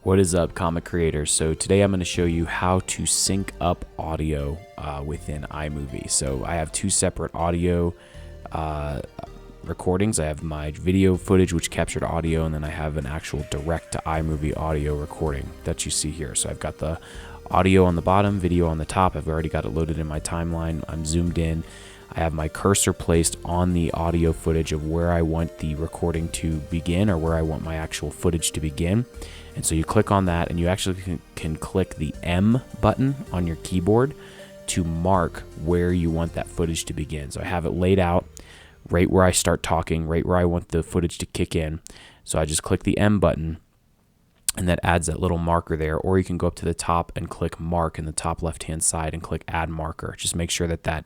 What is up, comic creators? So today I'm going to show you how to sync up audio within iMovie. So I have two separate audio recordings. I have my video footage which captured audio, and then I have an actual direct to iMovie audio recording that you see here. So I've got the audio on the bottom, video on the top. I've already got it loaded in my timeline. I'm zoomed in. I have my cursor placed on the audio footage of where I want the recording to begin, or where I want my actual footage to begin. And so you click on that, and you actually can click the M button on your keyboard to mark where you want that footage to begin. So I have it laid out right where I start talking, right where I want the footage to kick in. So I just click the M button, and that adds that little marker there. Or you can go up to the top and click Mark in the top left-hand side and click Add Marker. Just make sure that that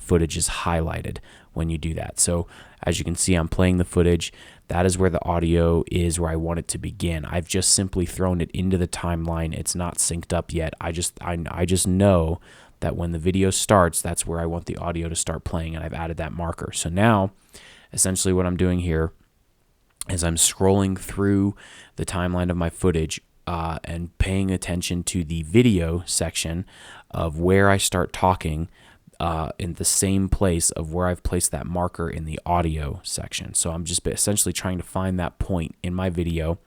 footage is highlighted when you do that. So as you can see, I'm playing the footage. That is where the audio is, where I want it to begin. I've just simply thrown it into the timeline. It's not synced up yet. I just know that when the video starts, that's where I want the audio to start playing, and I've added that marker. So now, essentially what I'm doing here is I'm scrolling through the timeline of my footage and paying attention to the video section of where I start talking in the same place of where I've placed that marker in the audio section. So I'm just essentially trying to find that point in my video.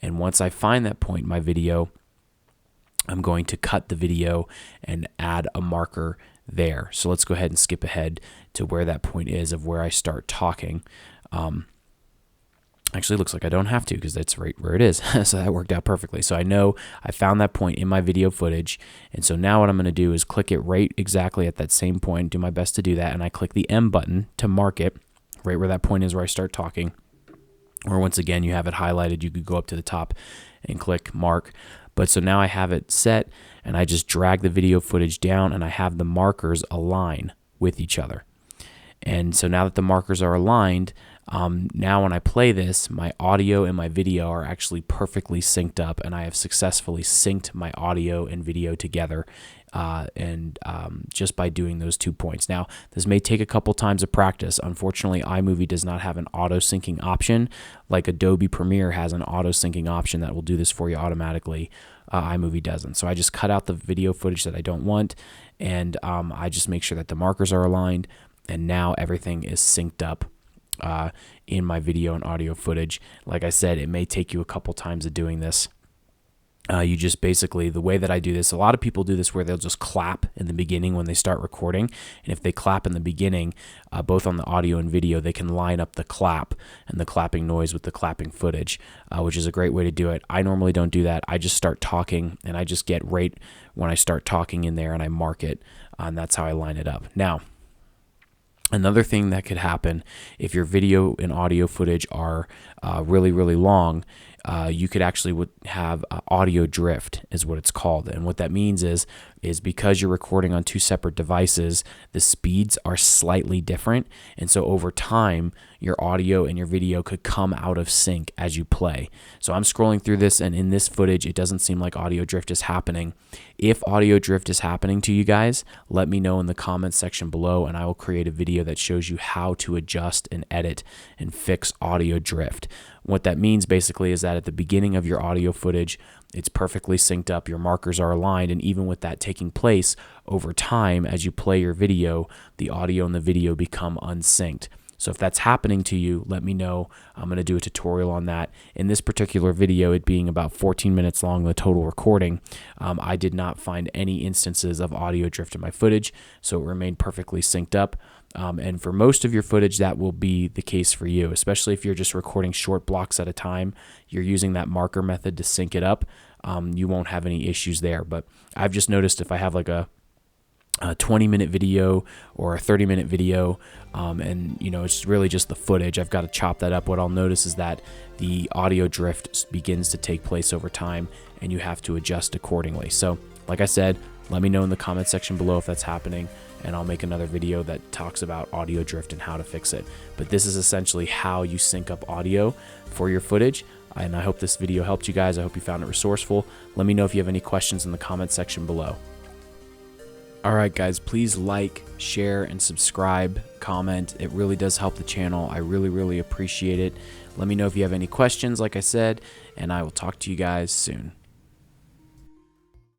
And once I find that point in my video, I'm going to cut the video and add a marker there. So let's go ahead and skip ahead to where that point is of where I start talking. Actually, it looks like I don't have to, because that's right where it is. So that worked out perfectly. So I know I found that point in my video footage. And so now what I'm going to do is click it right exactly at that same point, do my best to do that. And I click the M button to mark it right where that point is where I start talking. Or once again, you have it highlighted. You could go up to the top and click Mark. But so now I have it set, and I just drag the video footage down, and I have the markers align with each other. And so now that the markers are aligned, now when I play this, my audio and my video are actually perfectly synced up, and I have successfully synced my audio and video together, just by doing those 2 points. Now, this may take a couple times of practice. Unfortunately, iMovie does not have an auto-syncing option like Adobe Premiere has an auto-syncing option that will do this for you automatically. iMovie doesn't. So I just cut out the video footage that I don't want, and I just make sure that the markers are aligned, and now everything is synced up in my video and audio footage. Like I said, it may take you a couple times of doing this. You just basically, the way that I do this, a lot of people do this where they'll just clap in the beginning when they start recording. And if they clap in the beginning, both on the audio and video, they can line up the clap and the clapping noise with the clapping footage, which is a great way to do it. I normally don't do that. I just start talking, and I just get right when I start talking in there, and I mark it, and that's how I line it up. Now, another thing that could happen if your video and audio footage are really, really long, you could actually have audio drift is what it's called. And what that means is because you're recording on two separate devices, the speeds are slightly different. And so over time, your audio and your video could come out of sync as you play. So I'm scrolling through this, and in this footage, it doesn't seem like audio drift is happening. If audio drift is happening to you guys, let me know in the comments section below, and I will create a video that shows you how to adjust and edit and fix audio drift. What that means basically is that at the beginning of your audio footage, it's perfectly synced up, your markers are aligned, and even with that taking place, over time, as you play your video, the audio and the video become unsynced. So if that's happening to you, let me know. I'm going to do a tutorial on that. In this particular video, it being about 14 minutes long, the total recording, I did not find any instances of audio drift in my footage, so it remained perfectly synced up. And for most of your footage, that will be the case for you, especially if you're just recording short blocks at a time. You're using that marker method to sync it up. You won't have any issues there. But I've just noticed if I have like a 20-minute video or a 30-minute video, and it's really just the footage, I've got to chop that up. What I'll notice is that the audio drift begins to take place over time, and you have to adjust accordingly. So like I said, let me know in the comment section below if that's happening, and I'll make another video that talks about audio drift and how to fix it. But this is essentially how you sync up audio for your footage. And I hope this video helped you guys. I hope you found it resourceful. Let me know if you have any questions in the comment section below. All right, guys, please like, share, and subscribe, comment. It really does help the channel. I really, really appreciate it. Let me know if you have any questions, like I said, and I will talk to you guys soon.